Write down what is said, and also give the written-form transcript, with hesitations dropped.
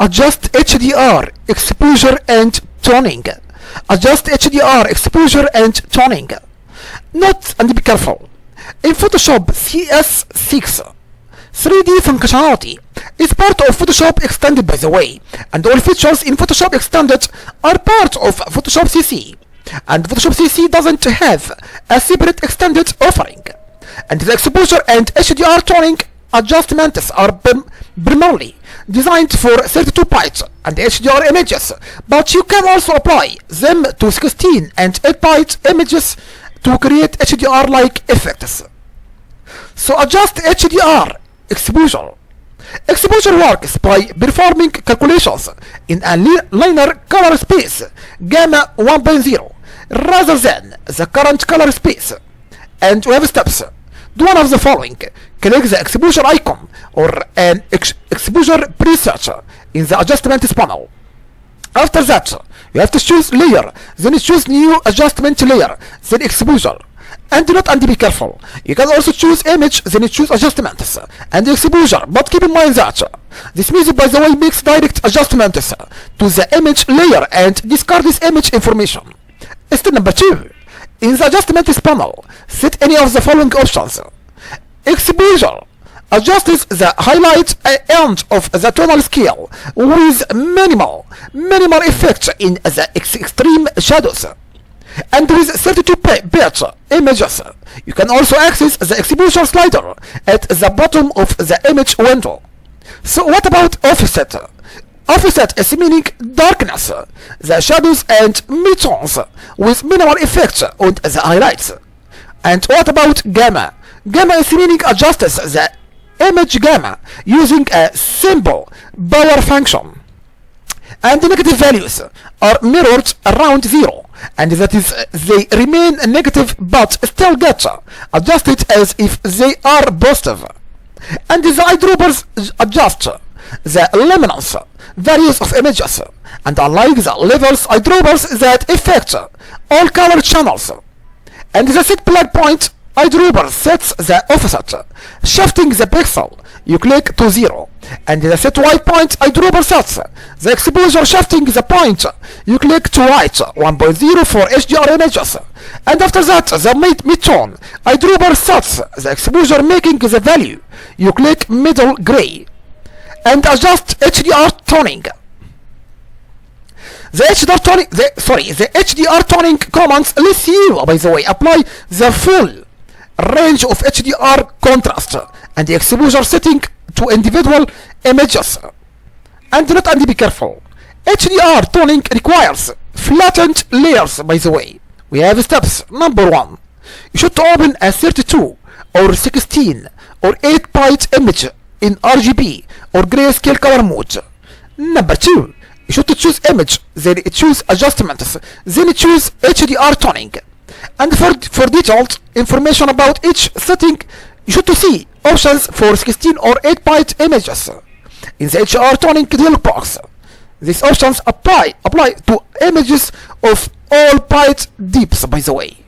Adjust HDR, exposure and toning. Adjust HDR, exposure and toning. Note and be careful. In Photoshop CS6, 3D functionality is part of Photoshop Extended, by the way, and all features in Photoshop Extended are part of Photoshop CC, and Photoshop CC doesn't have a separate extended offering, and the exposure and HDR toning adjustments are primarily designed for 32-bit and HDR images, but you can also apply them to 16 and 8-bit images to create HDR-like effects. So adjust HDR exposure. Exposure works by performing calculations in a linear color space gamma 1.0 rather than the current color space. And we have steps. Do one of the following. Click the exposure icon or an exposure preset in the adjustments panel. After that, you have to choose layer, then choose new adjustment layer, then exposure. And note and be careful. You can also choose image, then choose adjustments and exposure. But keep in mind that this music, by the way, makes direct adjustments to the image layer and discard this image information. Step number 2. In the adjustments panel, set any of the following options. Exposure adjusts the highlight end of the tonal scale with minimal effect in the extreme shadows. And with 32-bit images, you can also access the exposure slider at the bottom of the image window. So what about offset? Offset is meaning darkness, the shadows and midtones with minimal effect on the highlights. And what about gamma? Gamma is meaning adjusts the image gamma using a simple power function. And the negative values are mirrored around 0, and that is they remain negative but still get adjusted as if they are positive. And the eyedroppers adjust the luminance values of images, and unlike the levels eyedroppers that affect all color channels. And the set black point eyedropper sets the offset, shifting the pixel you click to 0, and the set white point eyedropper sets the exposure, shifting the point you click to white 1.0 for HDR images. And after that, the mid-tone eyedropper sets the exposure, making the value you click middle gray. And adjust HDR toning. The HDR toning commands lets you, by the way, apply the full range of HDR contrast and the exposure setting to individual images. And note and be careful. HDR toning requires flattened layers, by the way. We have steps. Number 1. You should open a 32 or 16 or 8-bit image in RGB or grayscale color mode. Number 2. You should choose image, then choose adjustments, then choose HDR toning. And for detailed information about each setting, you should see options for 16 or 8-bit images in the HDR toning dialog box. These options apply to images of all byte depths, by the way.